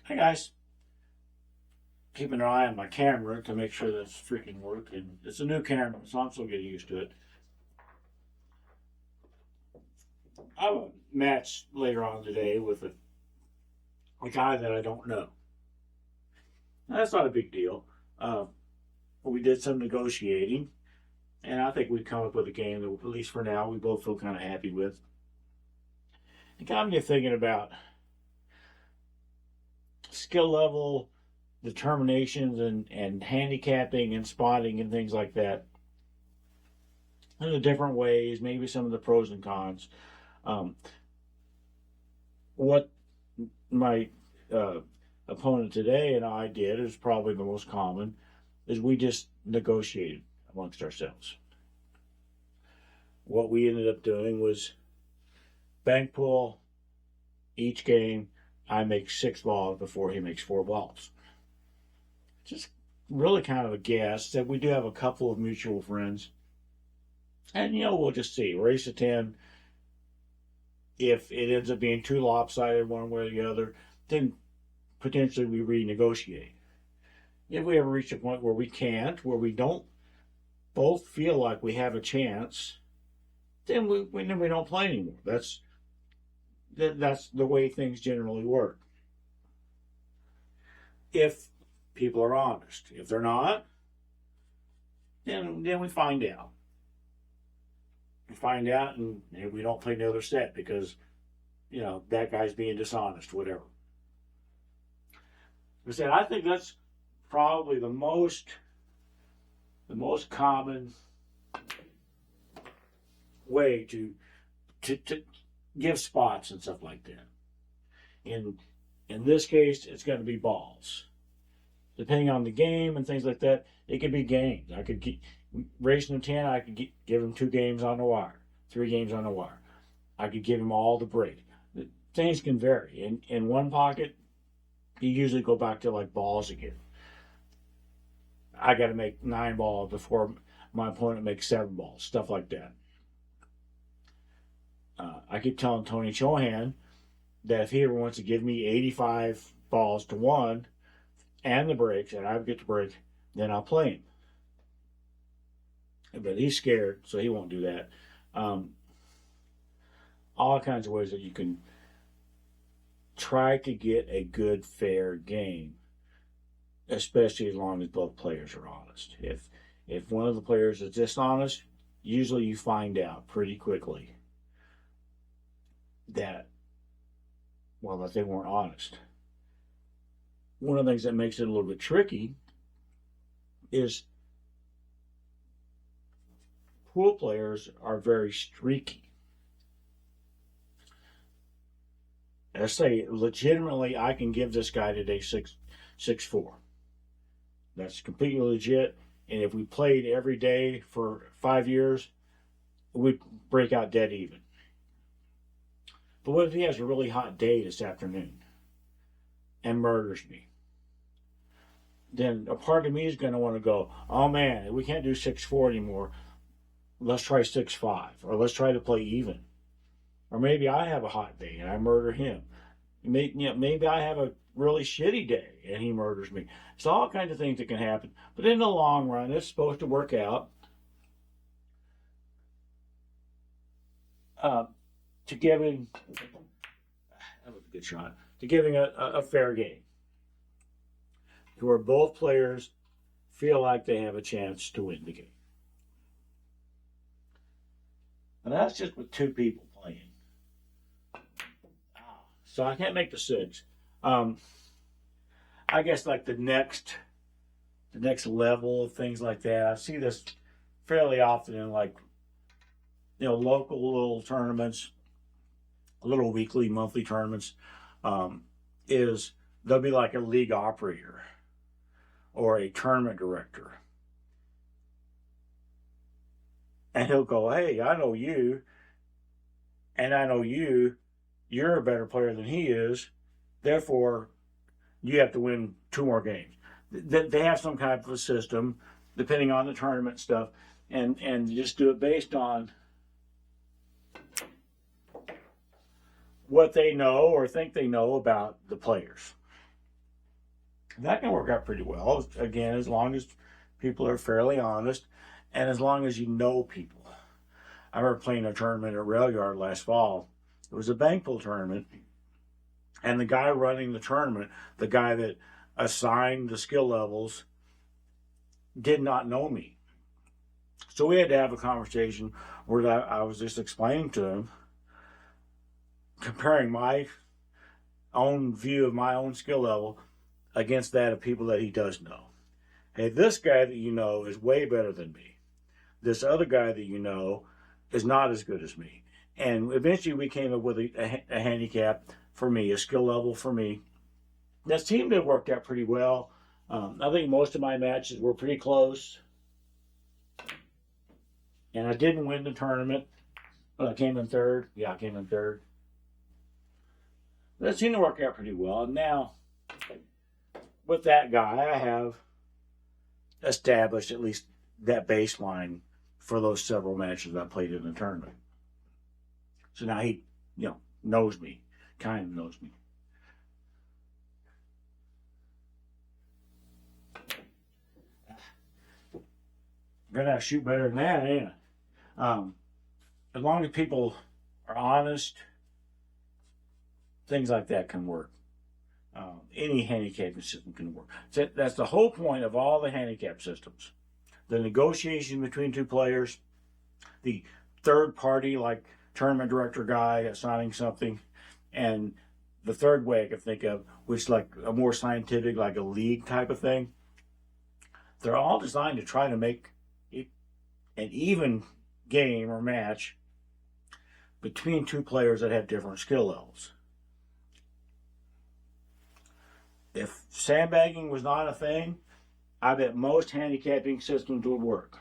Hi guys, keeping an eye on my camera to make sure that it's freaking working. It's a new camera, so I'm still getting used to it. I have a match later on today with a guy that I don't know. That's not a big deal. We did some negotiating, and I think we've come up with a game that, at least for now, we both feel kind of happy with. It got me thinking about skill level determinations and handicapping and spotting and things like that. And the different ways, maybe some of the pros and cons. What my opponent today and I did is probably the most common, is we just negotiated amongst ourselves. What we ended up doing was bank pool each game. I make 6 balls before he makes 4 balls. Just really kind of a guess that we do have a couple of mutual friends. And, we'll just see. Race to 10. If it ends up being too lopsided one way or the other, then potentially we renegotiate. If we ever reach a point where we can't, where we don't both feel like we have a chance, then we don't play anymore. That's the way things generally work. If people are honest. If they're not, then we find out. We find out, and we don't play another set because, that guy's being dishonest, whatever. I said, I think that's probably the most common way to give spots and stuff like that. In this case, it's going to be balls. Depending on the game and things like that, it could be games. I could keep racing to 10. I could give him 2 games on the wire, 3 games on the wire. I could give him all the break. Things can vary. In one pocket, you usually go back to like balls again. I got to make 9 balls before my opponent makes 7 balls, stuff like that. I keep telling Tony Chohan that if he ever wants to give me 85 balls to 1 and the breaks, and I get the break, then I'll play him. But he's scared, so he won't do that. All kinds of ways that you can try to get a good, fair game, especially as long as both players are honest. If one of the players is dishonest, usually you find out pretty quickly that they weren't honest. One of the things that makes it a little bit tricky is pool players are very streaky. Let's say, legitimately, I can give this guy today 6-4. That's completely legit. And if we played every day for 5 years, we'd break out dead even. But what if he has a really hot day this afternoon and murders me? Then a part of me is going to want to go, oh man, we can't do 6-4 anymore. Let's try 6-5, or let's try to play even. Or maybe I have a hot day and I murder him. Maybe I have a really shitty day and he murders me. It's all kinds of things that can happen. But in the long run, it's supposed to work out to giving, that was a good shot, to giving a fair game, to where both players feel like they have a chance to win the game. And that's just with 2 people playing. So I can't make the 6. I guess like the next level of things like that, I see this fairly often in local little tournaments, little weekly, monthly tournaments, is there'll be like a league operator or a tournament director. And he'll go, hey, I know you, and I know you're a better player than he is, therefore you have to win 2 more games. They have some kind of a system, depending on the tournament stuff, and just do it based on what they know or think they know about the players. That can work out pretty well. Again, as long as people are fairly honest and as long as you know people. I remember playing a tournament at Rail Yard last fall. It was a bank pull tournament, and the guy running the tournament, the guy that assigned the skill levels, did not know me. So we had to have a conversation where I was just explaining to him, comparing my own view of my own skill level against that of people that he does know. Hey, this guy that you know is way better than me. This other guy that you know is not as good as me. And eventually we came up with a handicap for me, a skill level for me. That seemed to have worked out pretty well. I think most of my matches were pretty close. And I didn't win the tournament. I came in third. Yeah, I came in third. That seemed to work out pretty well. And now, with that guy, I have established at least that baseline for those several matches I played in the tournament. So now he, knows me, kind of knows me. I'm gonna shoot better than that, ain't I? As long as people are honest, things like that can work. Any handicapping system can work. So that's the whole point of all the handicap systems. The negotiation between two players, the third party, like tournament director guy assigning something, and the third way I can think of, which is like a more scientific, like a league type of thing. They're all designed to try to make it an even game or match between two players that have different skill levels. If sandbagging was not a thing, I bet most handicapping systems would work.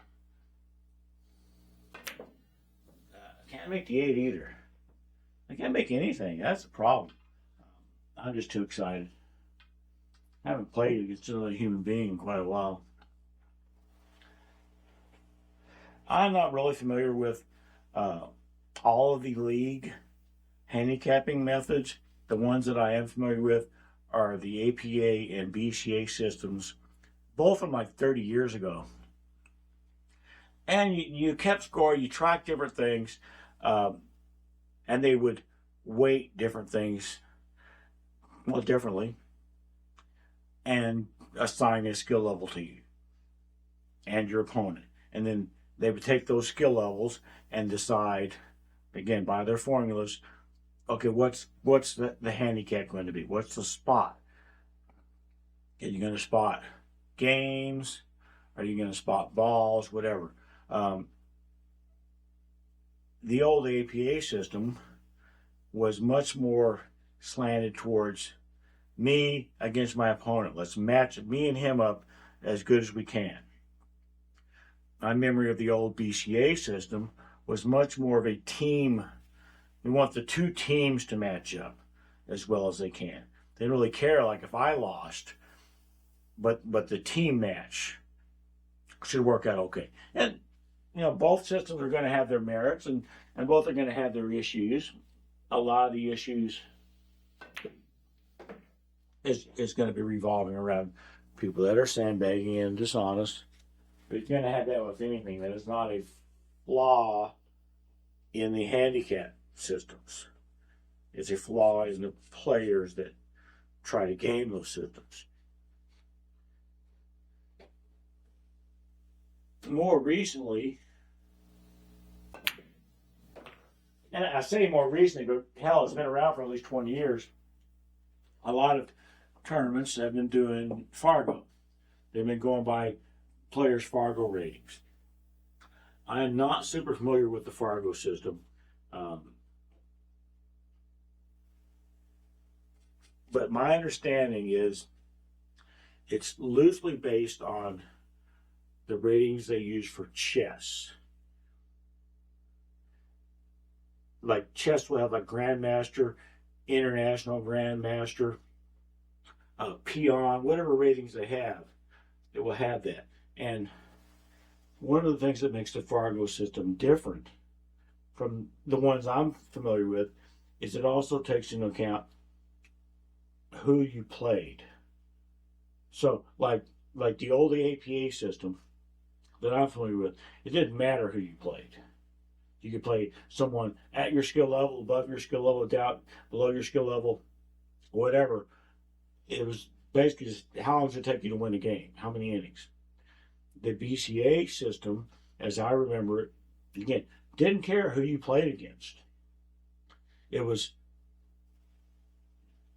I can't make the 8 either. I can't make anything. That's the problem. I'm just too excited. I haven't played against another human being in quite a while. I'm not really familiar with all of the league handicapping methods. The ones that I am familiar with are the APA and BCA systems, both from like 30 years ago. And you kept score, you tracked different things, and they would weight different things differently and assign a skill level to you and your opponent. And then they would take those skill levels and decide, again, by their formulas, okay, what's the handicap going to be? What's the spot? Are you going to spot games? Are you going to spot balls? Whatever. The old APA system was much more slanted towards me against my opponent. Let's match me and him up as good as we can. My memory of the old BCA system was much more of a team. We want the two teams to match up as well as they can. They don't really care, like if I lost, but the team match should work out okay. And both systems are going to have their merits, and both are going to have their issues. A lot of the issues is going to be revolving around people that are sandbagging and dishonest. But you're going to have that with anything that is not a flaw in the handicap systems. It's a flaw in the players that try to game those systems. More recently, and I say more recently, but hell, it's been around for at least 20 years. A lot of tournaments have been doing Fargo. They've been going by players' Fargo ratings. I am not super familiar with the Fargo system, but my understanding is it's loosely based on the ratings they use for chess. Like chess will have like Grandmaster, International Grandmaster, Peon, whatever ratings they have, it will have that. And one of the things that makes the Fargo system different from the ones I'm familiar with is it also takes into account who you played. So like the old APA system that I'm familiar with, it didn't matter who you played. You could play someone at your skill level, above your skill level, down below your skill level, whatever. It was basically just how long does it take you to win a game? How many innings? The BCA system, as I remember it, again, didn't care who you played against. It was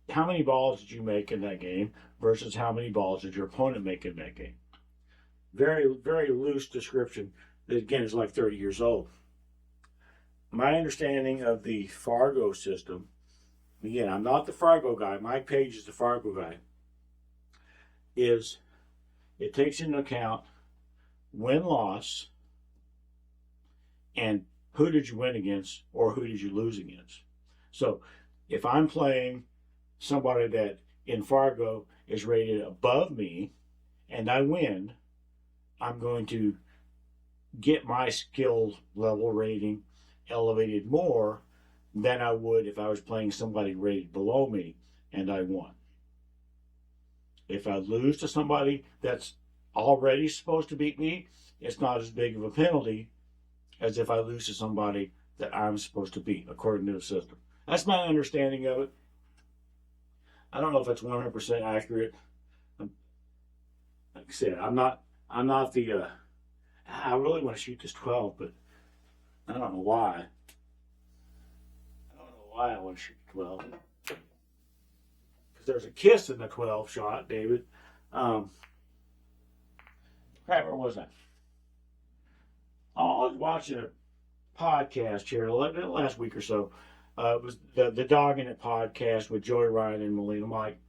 how many balls did you make in that game versus how many balls did your opponent make in that game. Very, very loose description that, again, is like 30 years old. My understanding of the Fargo system, again, I'm not the Fargo guy, Mike Page is the Fargo guy, is it takes into account win-loss and who did you win against or who did you lose against. So if I'm playing somebody that in Fargo is rated above me and I win, I'm going to get my skill level rating elevated more than I would if I was playing somebody rated below me and I won. If I lose to somebody that's already supposed to beat me, it's not as big of a penalty as if I lose to somebody that I'm supposed to beat, according to the system. That's my understanding of it. I don't know if that's 100% accurate. Like I said, I'm not the. I really want to shoot this 12, but I don't know why. I don't know why I want to shoot 12. Because there's a kiss in the 12 shot, David. Crap, where was I? Oh, I was watching a podcast here last week or so. It was the Dogging It podcast with Joey Ryan and Melina Mike.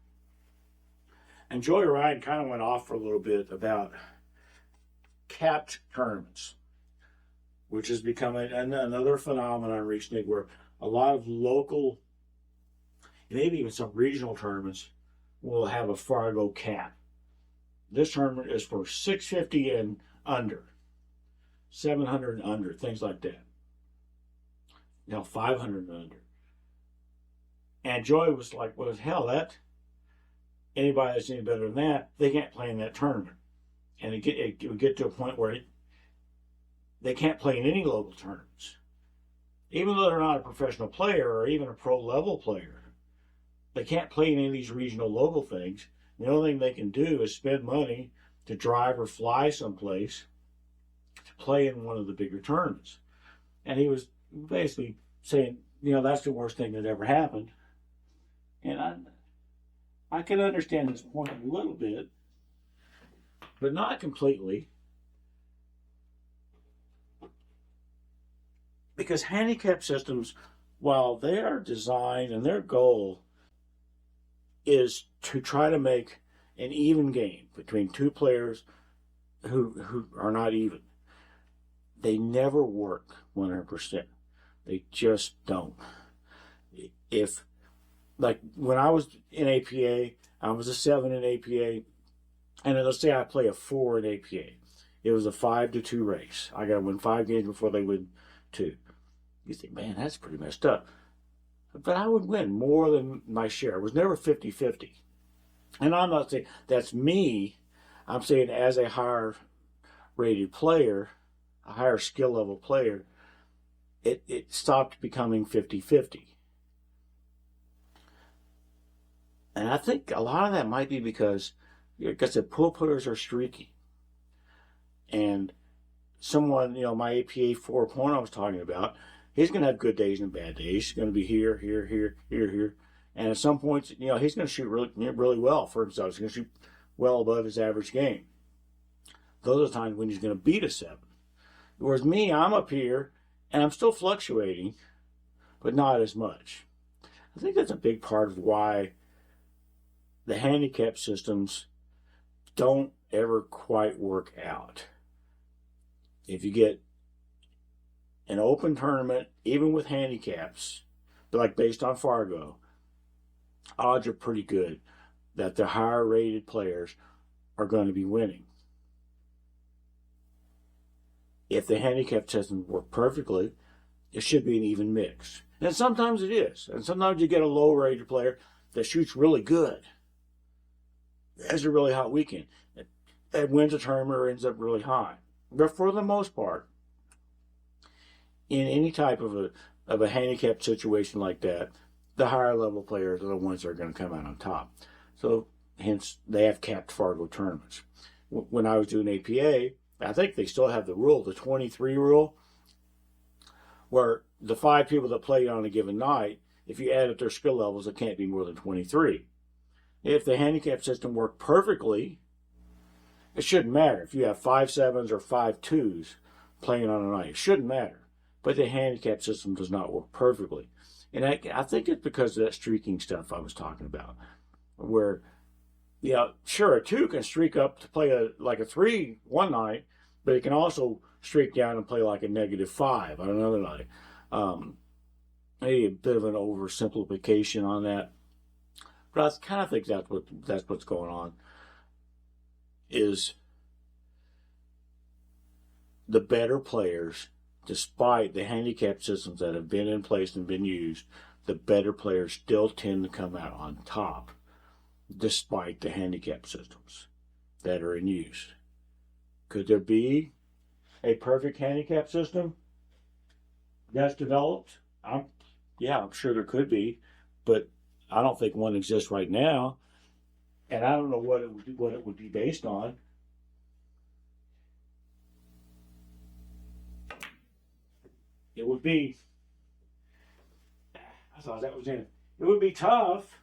And Joey Ryan kind of went off for a little bit about capped tournaments, which has become another phenomenon recently where a lot of local, maybe even some regional tournaments will have a Fargo cap. This tournament is for 650 and under, 700 and under, things like that. Now 500 and under. And Joy was like, well, hell, that anybody that's any better than that, they can't play in that tournament. And it would get to a point where they can't play in any local tournaments. Even though they're not a professional player or even a pro level player, they can't play in any of these regional local things. The only thing they can do is spend money to drive or fly someplace to play in one of the bigger tournaments. And he was basically saying, that's the worst thing that ever happened. And I can understand his point a little bit, but not completely. Because handicap systems, while they are designed and their goal is to try to make an even game between two players who are not even, they never work 100%. They just don't. If, like, when I was in APA, I was a 7 in APA, and let's say I play a 4 in APA. It was a 5-2 race. I got to win 5 games before they win 2. You think, man, that's pretty messed up. But I would win more than my share. It was never 50-50. And I'm not saying that's me. I'm saying as a higher rated player, a higher skill level player, it stopped becoming 50-50. And I think a lot of that might be because, like I said, pool players are streaky. And someone, my APA 4 opponent I was talking about, he's going to have good days and bad days. He's going to be here, here, here, here, here. And at some points, he's going to shoot really, really well for himself. He's going to shoot well above his average game. Those are the times when he's going to beat a 7. Whereas me, I'm up here, and I'm still fluctuating, but not as much. I think that's a big part of why the handicap systems don't ever quite work out. If you get an open tournament, even with handicaps, like based on Fargo, odds are pretty good that the higher rated players are going to be winning. If the handicap system work perfectly, it should be an even mix. And sometimes it is. And sometimes you get a low rated player that shoots really good. has a really hot weekend. It wins a tournament or ends up really high. But for the most part, in any type of a handicap situation like that, the higher level players are the ones that are going to come out on top. So hence they have capped Fargo tournaments. When I was doing APA, I think they still have the rule, the 23 rule, where the 5 people that played on a given night, if you add up their skill levels, it can't be more than 23. If the handicap system worked perfectly, it shouldn't matter. If you have 5 7s or 5 2s playing on a night, it shouldn't matter. But the handicap system does not work perfectly. And I think it's because of that streaking stuff I was talking about, where, yeah, sure, a 2 can streak up to play like a 3 one night, but it can also streak down and play like a -5 on another night. Maybe a bit of an oversimplification on that, but I kind of think that's what's going on. Is the better players, despite the handicap systems that have been in place and been used, the better players still tend to come out on top, despite the handicap systems that are in use. Could there be a perfect handicap system that's developed? I'm sure there could be, but I don't think one exists right now, and I don't know what it would be based on. It would be, I thought that was in it. It would be tough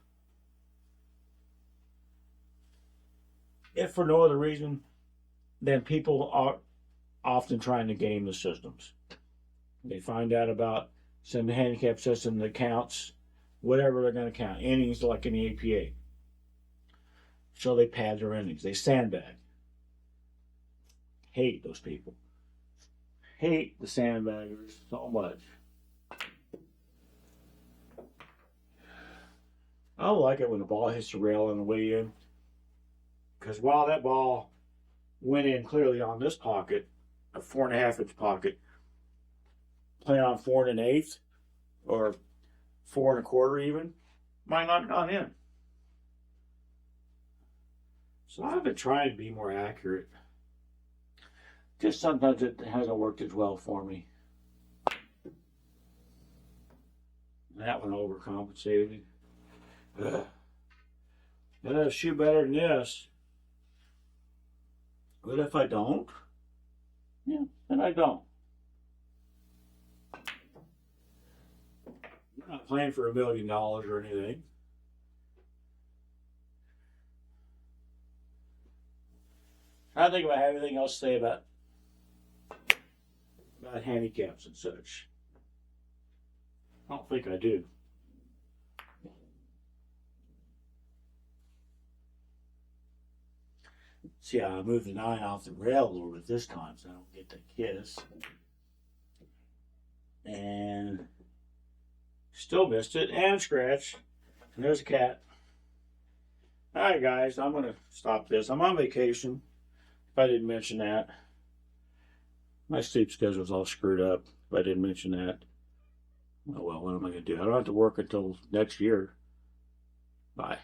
if for no other reason than people are often trying to game the systems. They find out about some handicap system that counts whatever they're going to count, innings like in the APA. So they pad their innings. They sandbag. Hate those people. Hate the sandbaggers so much. I don't like it when the ball hits the rail on the way in, because while that ball went in clearly on this pocket, a 4.5-inch pocket, playing on 4 1/8 or 4 1/4 even, might not have gone in. So I've been trying to be more accurate. Just sometimes it hasn't worked as well for me. That one overcompensated. But I'll shoot better than this. But if I don't, yeah, then I don't. We're not playing for $1 million or anything. I think if I have anything else to say about handicaps and such. I don't think I do. See how I moved the 9 off the rail a little bit this time so I don't get the kiss. And still missed it and scratch. And there's a cat. Alright guys, I'm going to stop this. I'm on vacation. If I didn't mention that. My sleep schedule's all screwed up. If I didn't mention that. Oh well, what am I going to do? I don't have to work until next year. Bye.